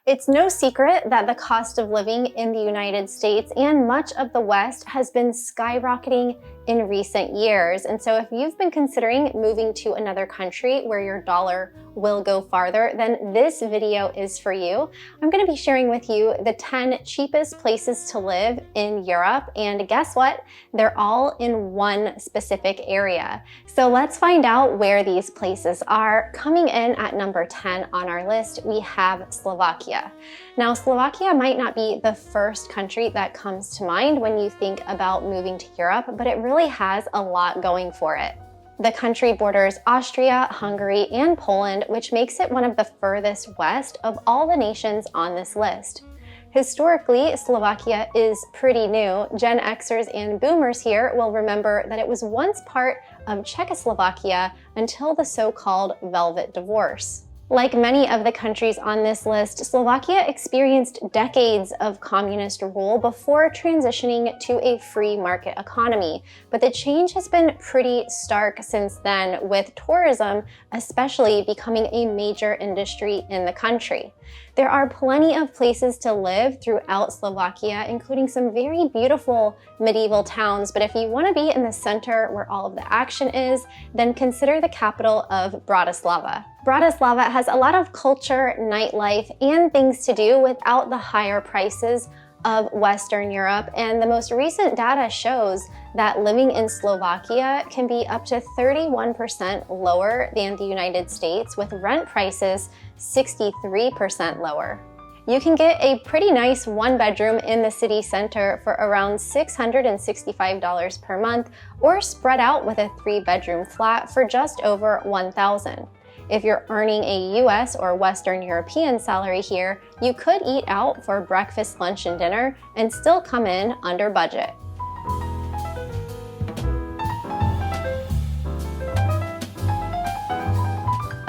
It's no secret that the cost of living in the United States and much of the West has been skyrocketing in recent years. And so if you've been considering moving to another country where your dollar will go farther, then this video is for you. I'm going to be sharing with you the 10 cheapest places to live in Europe. And guess what? They're all in one specific area. So let's find out where these places are. Coming in at number 10 on our list, we have Slovakia. Now, Slovakia might not be the first country that comes to mind when you think about moving to Europe, but it really has a lot going for it. The country borders Austria, Hungary, and Poland, which makes it one of the furthest west of all the nations on this list. Historically, Slovakia is pretty new. Gen Xers and boomers here will remember that it was once part of Czechoslovakia until the so-called Velvet Divorce. Like many of the countries on this list, Slovakia experienced decades of communist rule before transitioning to a free market economy. But the change has been pretty stark since then, with tourism especially becoming a major industry in the country. There are plenty of places to live throughout Slovakia, including some very beautiful medieval towns. But if you want to be in the center where all of the action is, then consider the capital of Bratislava. Bratislava has a lot of culture, nightlife, and things to do without the higher prices of Western Europe, and the most recent data shows that living in Slovakia can be up to 31% lower than the United States, with rent prices 63% lower. You can get a pretty nice one-bedroom in the city center for around $665 per month, or spread out with a 3-bedroom flat for just over $1,000. If you're earning a US or Western European salary here, you could eat out for breakfast, lunch, and dinner and still come in under budget.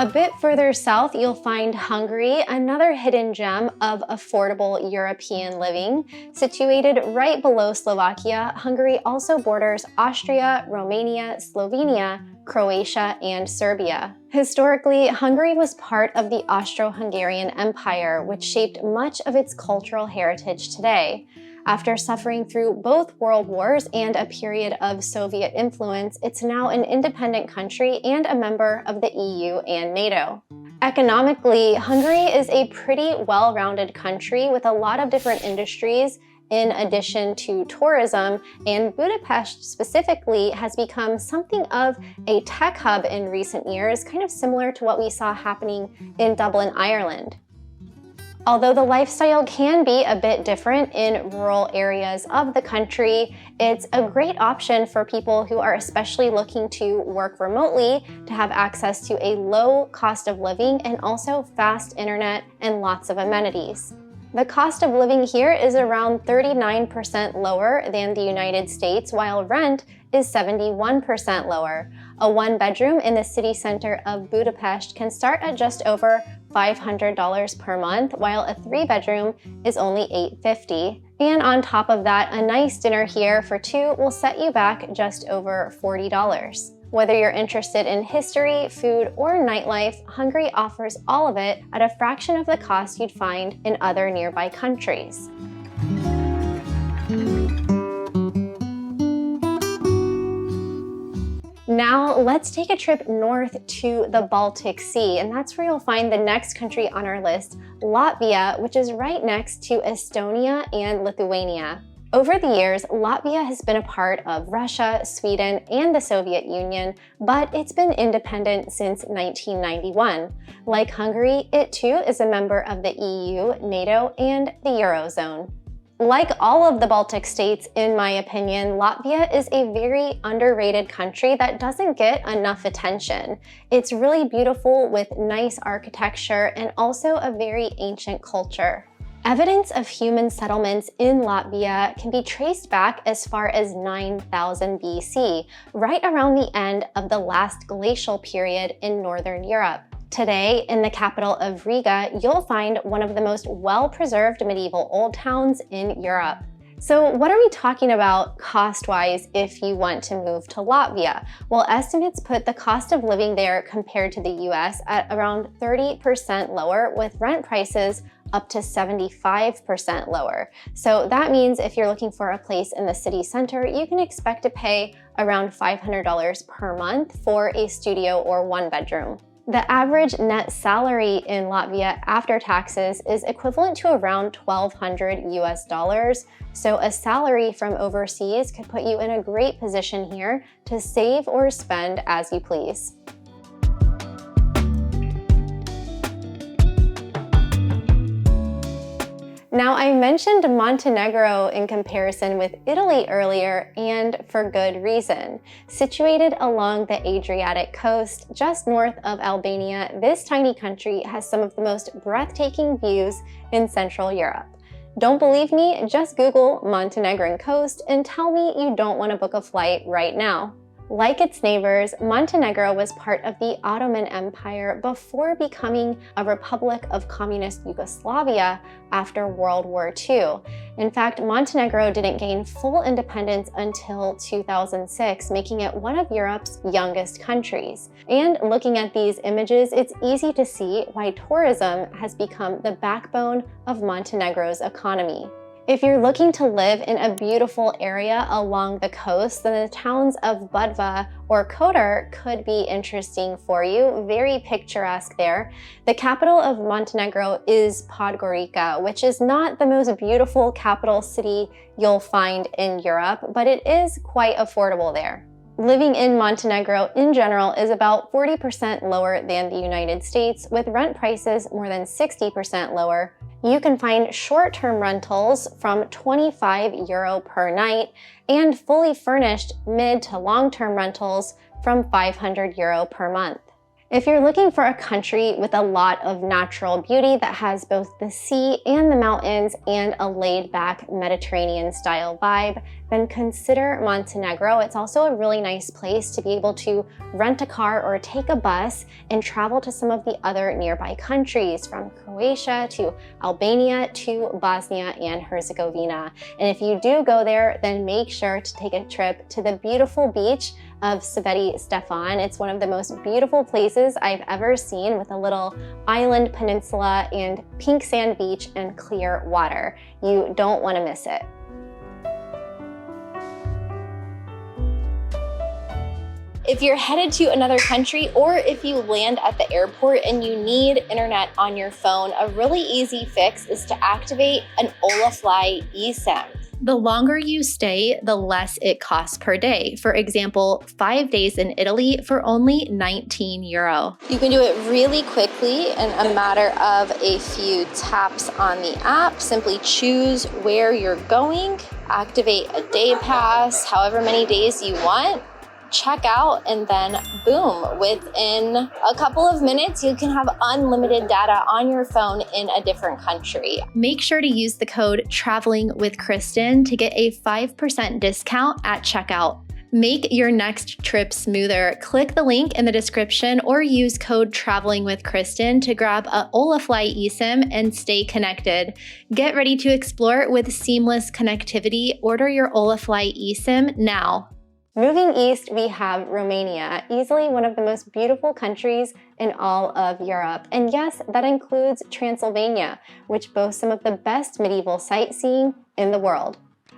A bit further south, you'll find Hungary, another hidden gem of affordable European living. Situated right below Slovakia, Hungary also borders Austria, Romania, Slovenia, Croatia, and Serbia. Historically, Hungary was part of the Austro-Hungarian Empire, which shaped much of its cultural heritage today. After suffering through both world wars and a period of Soviet influence, it's now an independent country and a member of the EU and NATO. Economically, Hungary is a pretty well-rounded country with a lot of different industries in addition to tourism, and Budapest specifically has become something of a tech hub in recent years, kind of similar to what we saw happening in Dublin, Ireland. Although the lifestyle can be a bit different in rural areas of the country, it's a great option for people who are especially looking to work remotely, to have access to a low cost of living and also fast internet and lots of amenities. The cost of living here is around 39% lower than the United States, while rent is 71% lower. A one-bedroom in the city center of Budapest can start at just over $500 per month, while a 3-bedroom is only $850. And on top of that, a nice dinner here for two will set you back just over $40. Whether you're interested in history, food, or nightlife, Hungary offers all of it at a fraction of the cost you'd find in other nearby countries. Now, let's take a trip north to the Baltic Sea, and that's where you'll find the next country on our list, Latvia, which is right next to Estonia and Lithuania. Over the years, Latvia has been a part of Russia, Sweden, and the Soviet Union, but it's been independent since 1991. Like Hungary, it too is a member of the EU, NATO, and the Eurozone. Like all of the Baltic states, in my opinion, Latvia is a very underrated country that doesn't get enough attention. It's really beautiful with nice architecture and also a very ancient culture. Evidence of human settlements in Latvia can be traced back as far as 9000 BC, right around the end of the last glacial period in Northern Europe. Today, in the capital of Riga, you'll find one of the most well-preserved medieval old towns in Europe. So what are we talking about cost-wise if you want to move to Latvia? Well, estimates put the cost of living there compared to the US at around 30% lower, with rent prices up to 75% lower. So that means if you're looking for a place in the city center, you can expect to pay around $500 per month for a studio or one bedroom. The average net salary in Latvia after taxes is equivalent to around $1,200 US. So a salary from overseas could put you in a great position here to save or spend as you please. Now, I mentioned Montenegro in comparison with Italy earlier, and for good reason. Situated along the Adriatic coast, just north of Albania, this tiny country has some of the most breathtaking views in Central Europe. Don't believe me? Just Google Montenegrin coast and tell me you don't want to book a flight right now. Like its neighbors, Montenegro was part of the Ottoman Empire before becoming a Republic of Communist Yugoslavia after World War II. In fact, Montenegro didn't gain full independence until 2006, making it one of Europe's youngest countries. And looking at these images, it's easy to see why tourism has become the backbone of Montenegro's economy. If you're looking to live in a beautiful area along the coast, then the towns of Budva or Kotor could be interesting for you. Very picturesque there. The capital of Montenegro is Podgorica, which is not the most beautiful capital city you'll find in Europe, but it is quite affordable there. Living in Montenegro in general is about 40% lower than the United States, with rent prices more than 60% lower. You can find short-term rentals from €25 per night and fully furnished mid to long-term rentals from €500 per month. If you're looking for a country with a lot of natural beauty that has both the sea and the mountains and a laid-back Mediterranean-style vibe, then consider Montenegro. It's also a really nice place to be able to rent a car or take a bus and travel to some of the other nearby countries, from Croatia to Albania to Bosnia and Herzegovina. And if you do go there, then make sure to take a trip to the beautiful beach of Sveti Stefan. It's one of the most beautiful places I've ever seen, with a little island peninsula and pink sand beach and clear water. You don't want to miss it. If you're headed to another country, or if you land at the airport and you need internet on your phone, a really easy fix is to activate an Olafly eSIM. The longer you stay, the less it costs per day. For example, 5 days in Italy for only €19. You can do it really quickly in a matter of a few taps on the app. Simply choose where you're going, activate a day pass, however many days you want, check out, and then boom, within a couple of minutes, you can have unlimited data on your phone in a different country. Make sure to use the code Traveling with Kristin to get a 5% discount at checkout. Make your next trip smoother. Click the link in the description or use code Traveling with Kristin to grab a Olafly eSIM and stay connected. Get ready to explore with seamless connectivity. Order your Olafly eSIM now. Moving east, we have Romania, easily one of the most beautiful countries in all of Europe. And yes, that includes Transylvania, which boasts some of the best medieval sightseeing in the world.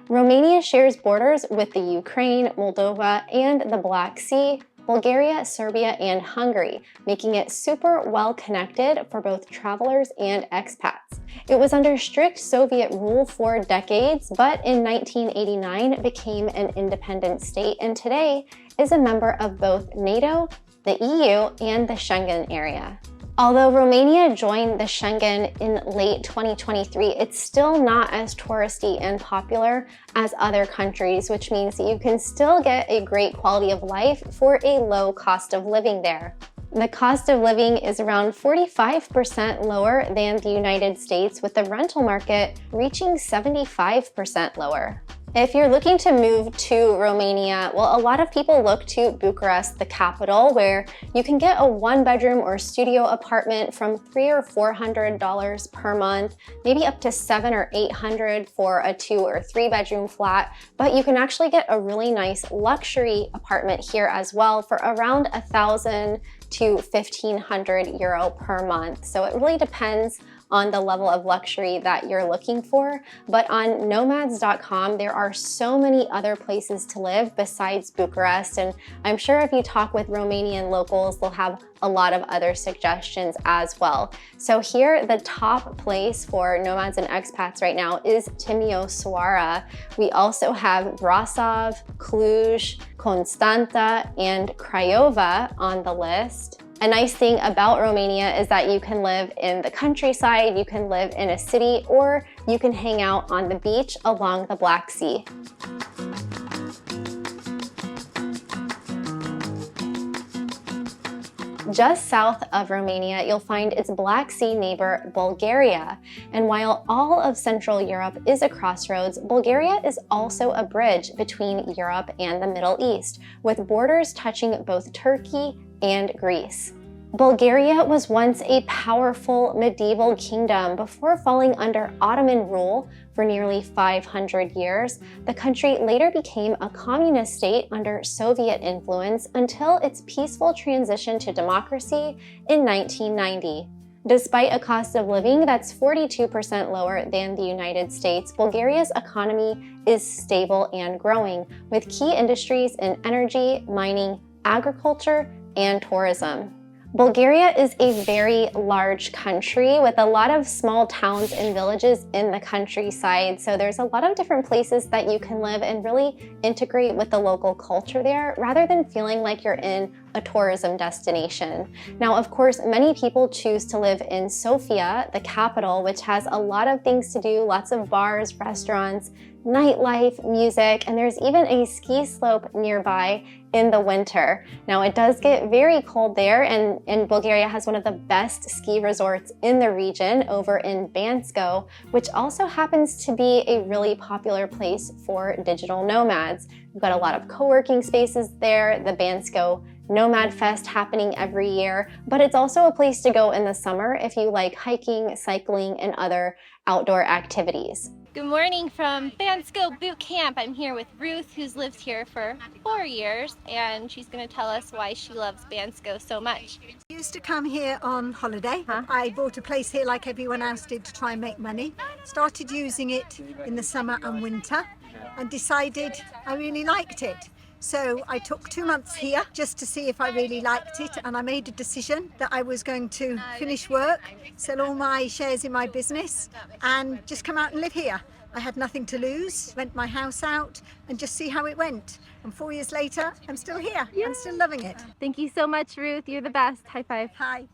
Romania shares borders with the Ukraine, Moldova, and the Black Sea, Bulgaria, Serbia, and Hungary, making it super well connected for both travelers and expats. It was under strict Soviet rule for decades, but in 1989 became an independent state, and today is a member of both NATO, the EU, and the Schengen area. Although Romania joined the Schengen in late 2023, it's still not as touristy and popular as other countries, which means that you can still get a great quality of life for a low cost of living there. The cost of living is around 45% lower than the United States, with the rental market reaching 75% lower. If you're looking to move to Romania, well, a lot of people look to Bucharest, the capital, where you can get a one-bedroom or studio apartment from $300 or $400 per month, maybe up to $700 or $800 for a 2 or 3 bedroom flat. But you can actually get a really nice luxury apartment here as well for around €1,000 to €1,500 per month. So it really depends on the level of luxury that you're looking for. But on Nomads.com, there are so many other places to live besides Bucharest. And I'm sure if you talk with Romanian locals, they'll have a lot of other suggestions as well. So here, the top place for nomads and expats right now is Timișoara. We also have Brasov, Cluj, Constanta, and Craiova on the list. A nice thing about Romania is that you can live in the countryside, you can live in a city, or you can hang out on the beach along the Black Sea. Just south of Romania, you'll find its Black Sea neighbor, Bulgaria. And while all of Central Europe is a crossroads, Bulgaria is also a bridge between Europe and the Middle East, with borders touching both Turkey and Greece. Bulgaria was once a powerful medieval kingdom before falling under Ottoman rule for nearly 500 years. The country later became a communist state under Soviet influence until its peaceful transition to democracy in 1990. Despite a cost of living that's 42% lower than the United States, Bulgaria's economy is stable and growing, with key industries in energy, mining, agriculture, and tourism. Bulgaria is a very large country with a lot of small towns and villages in the countryside, so there's a lot of different places that you can live and really integrate with the local culture there rather than feeling like you're in a tourism destination. Now, of course, many people choose to live in Sofia, the capital, which has a lot of things to do, lots of bars, restaurants, nightlife, music, and there's even a ski slope nearby in the winter. Now, it does get very cold there, and Bulgaria has one of the best ski resorts in the region over in Bansko, which also happens to be a really popular place for digital nomads. We've got a lot of co-working spaces there, the Bansko Nomad Fest happening every year, but it's also a place to go in the summer if you like hiking, cycling, and other outdoor activities. Good morning from Bansko Boot Camp. I'm here with Ruth, who's lived here for 4 years, and she's going to tell us why she loves Bansko so much. I used to come here on holiday. I bought a place here like everyone else did to try and make money. Started using it in the summer and winter and decided I really liked it. So I took 2 months here just to see if I really liked it, and I made a decision that I was going to finish work, sell all my shares in my business and just come out and live here. I had nothing to lose, rent my house out and just see how it went. And 4 years later, I'm still here. Yeah. I'm still loving it. Thank you so much, Ruth. You're the best. High five. Hi.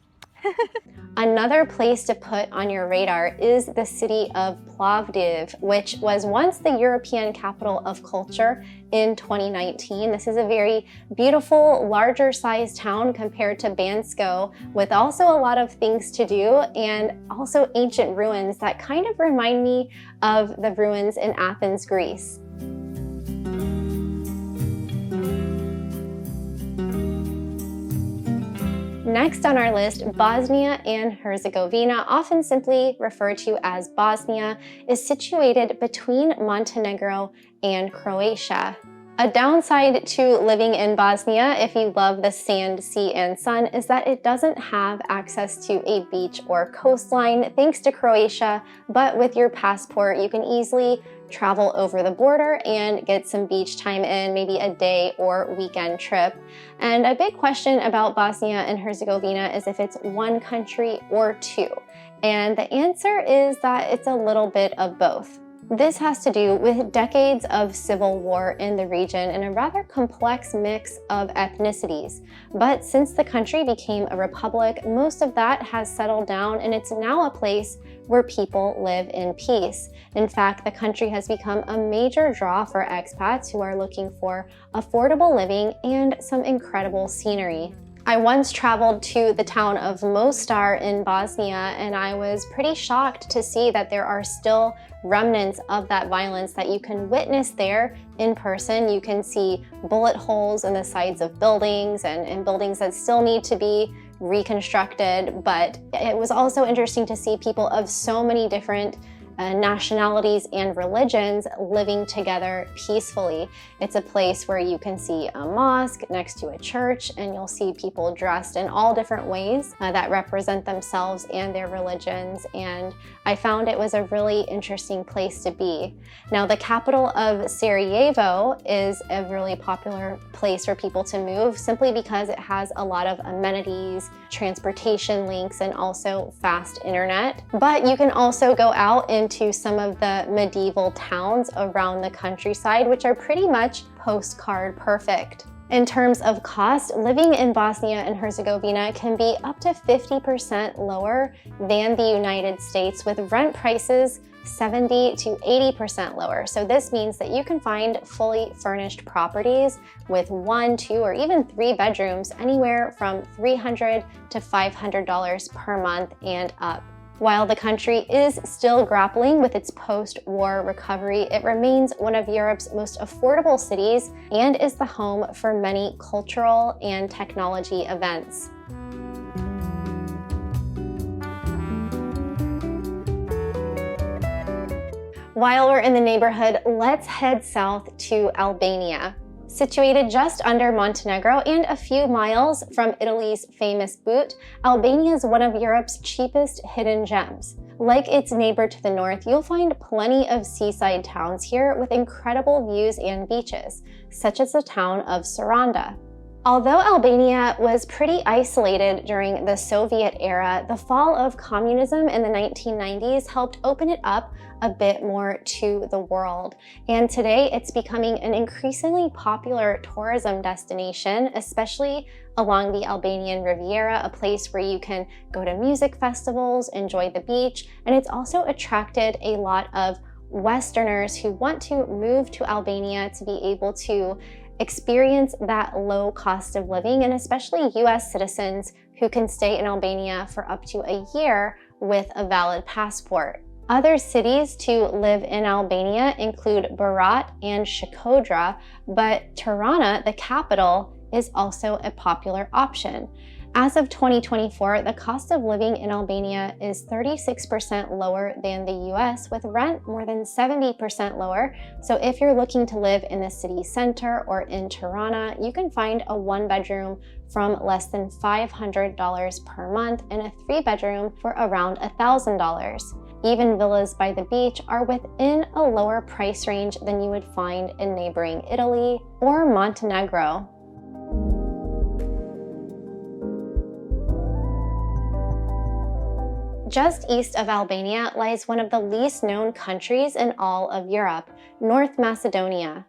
Another place to put on your radar is the city of Plovdiv, which was once the European capital of culture in 2019. This is a very beautiful, larger sized town compared to Bansko, with also a lot of things to do and also ancient ruins that kind of remind me of the ruins in Athens, Greece. Next on our list, Bosnia and Herzegovina, often simply referred to as Bosnia, is situated between Montenegro and Croatia. A downside to living in Bosnia, if you love the sand, sea, and sun, is that it doesn't have access to a beach or coastline, thanks to Croatia, but with your passport, you can easily travel over the border and get some beach time in, maybe a day or weekend trip. And a big question about Bosnia and Herzegovina is if it's one country or two. And the answer is that it's a little bit of both. This has to do with decades of civil war in the region and a rather complex mix of ethnicities. But since the country became a republic, most of that has settled down and it's now a place where people live in peace. In fact, the country has become a major draw for expats who are looking for affordable living and some incredible scenery. I once traveled to the town of Mostar in Bosnia, and I was pretty shocked to see that there are still remnants of that violence that you can witness there in person. You can see bullet holes in the sides of buildings and buildings that still need to be reconstructed, but it was also interesting to see people of so many different nationalities and religions living together peacefully. It's a place where you can see a mosque next to a church, and you'll see people dressed in all different ways that represent themselves and their religions, and I found it was a really interesting place to be. Now, the capital of Sarajevo is a really popular place for people to move simply because it has a lot of amenities, transportation links, and also fast internet. But you can also go out into some of the medieval towns around the countryside, which are pretty much postcard perfect. In terms of cost, living in Bosnia and Herzegovina can be up to 50% lower than the United States, with rent prices 70 to 80% lower. So this means that you can find fully furnished properties with 1, 2, or even 3 bedrooms anywhere from $300 to $500 per month and up. While the country is still grappling with its post-war recovery, it remains one of Europe's most affordable cities and is the home for many cultural and technology events. While we're in the neighborhood, let's head south to Albania. Situated just under Montenegro and a few miles from Italy's famous boot, Albania is one of Europe's cheapest hidden gems. Like its neighbor to the north, you'll find plenty of seaside towns here with incredible views and beaches, such as the town of Saranda. Although Albania was pretty isolated during the Soviet era, the fall of communism in the 1990s helped open it up a bit more to the world. And today it's becoming an increasingly popular tourism destination, especially along the Albanian Riviera, a place where you can go to music festivals, enjoy the beach, and it's also attracted a lot of Westerners who want to move to Albania to be able to experience that low cost of living, and especially US citizens who can stay in Albania for up to a year with a valid passport. Other cities to live in Albania include Berat and Shkodra, but Tirana, the capital, is also a popular option. As of 2024, the cost of living in Albania is 36% lower than the US, with rent more than 70% lower. So if you're looking to live in the city center or in Tirana, you can find a 1-bedroom from less than $500 per month and a 3-bedroom for around $1,000. Even villas by the beach are within a lower price range than you would find in neighboring Italy or Montenegro. Just east of Albania lies one of the least known countries in all of Europe, North Macedonia.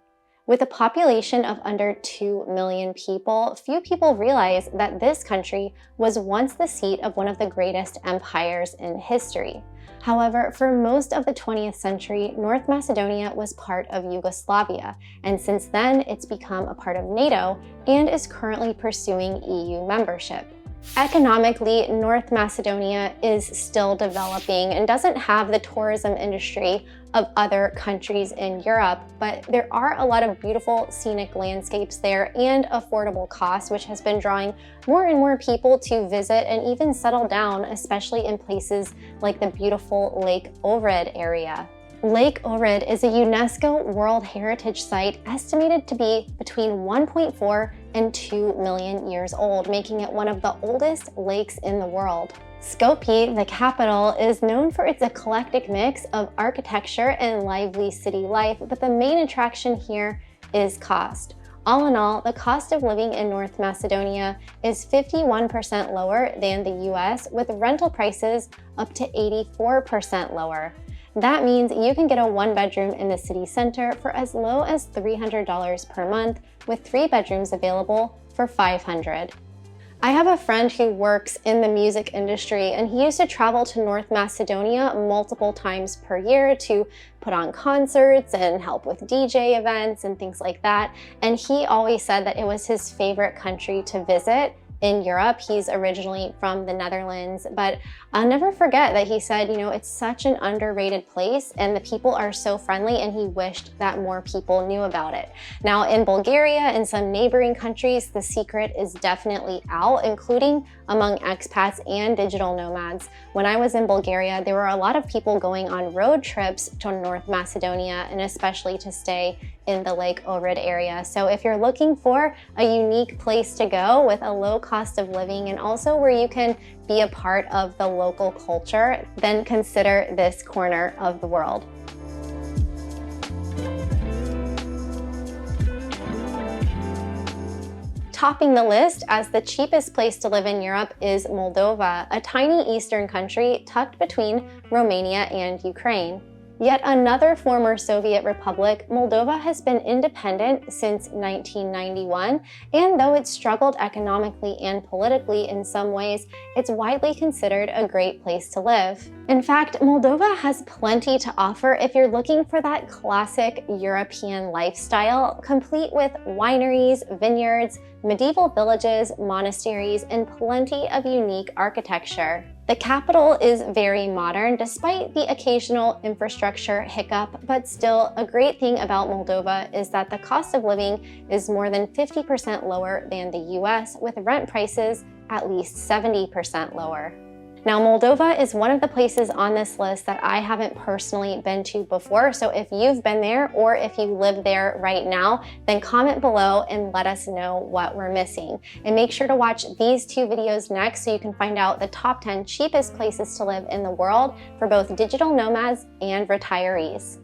With a population of under 2 million people, few people realize that this country was once the seat of one of the greatest empires in history. However, for most of the 20th century, North Macedonia was part of Yugoslavia, and since then it's become a part of NATO and is currently pursuing EU membership. Economically, North Macedonia is still developing and doesn't have the tourism industry of other countries in Europe, but there are a lot of beautiful scenic landscapes there and affordable costs, which has been drawing more and more people to visit and even settle down, especially in places like the beautiful Lake Ohrid area. Lake Ohrid is a UNESCO World Heritage Site estimated to be between 1.4 and 2 million years old, making it one of the oldest lakes in the world. Skopje, the capital, is known for its eclectic mix of architecture and lively city life, but the main attraction here is cost. All in all, the cost of living in North Macedonia is 51% lower than the US, with rental prices up to 84% lower. That means you can get a 1-bedroom in the city center for as low as $300 per month, with 3 bedrooms available for $500. I have a friend who works in the music industry, and he used to travel to North Macedonia multiple times per year to put on concerts and help with DJ events and things like that. And he always said that it was his favorite country to visit in Europe. He's originally from the Netherlands, but I'll never forget that he said, you know, it's such an underrated place and the people are so friendly, and he wished that more people knew about it. Now, in Bulgaria and some neighboring countries, the secret is definitely out, including among expats and digital nomads. When I was in Bulgaria, there were a lot of people going on road trips to North Macedonia, and especially to stay in the Lake Ohrid area. So if you're looking for a unique place to go with a low cost of living and also where you can be a part of the local culture, then consider this corner of the world. Topping the list as the cheapest place to live in Europe is Moldova, a tiny eastern country tucked between Romania and Ukraine. Yet another former Soviet republic, Moldova has been independent since 1991, and though it's struggled economically and politically in some ways, it's widely considered a great place to live. In fact, Moldova has plenty to offer if you're looking for that classic European lifestyle, complete with wineries, vineyards, medieval villages, monasteries, and plenty of unique architecture. The capital is very modern despite the occasional infrastructure hiccup, but still a great thing about Moldova is that the cost of living is more than 50% lower than the US, with rent prices at least 70% lower. Now, Moldova is one of the places on this list that I haven't personally been to before, so if you've been there or if you live there right now, then comment below and let us know what we're missing. And make sure to watch these two videos next so you can find out the top 10 cheapest places to live in the world for both digital nomads and retirees.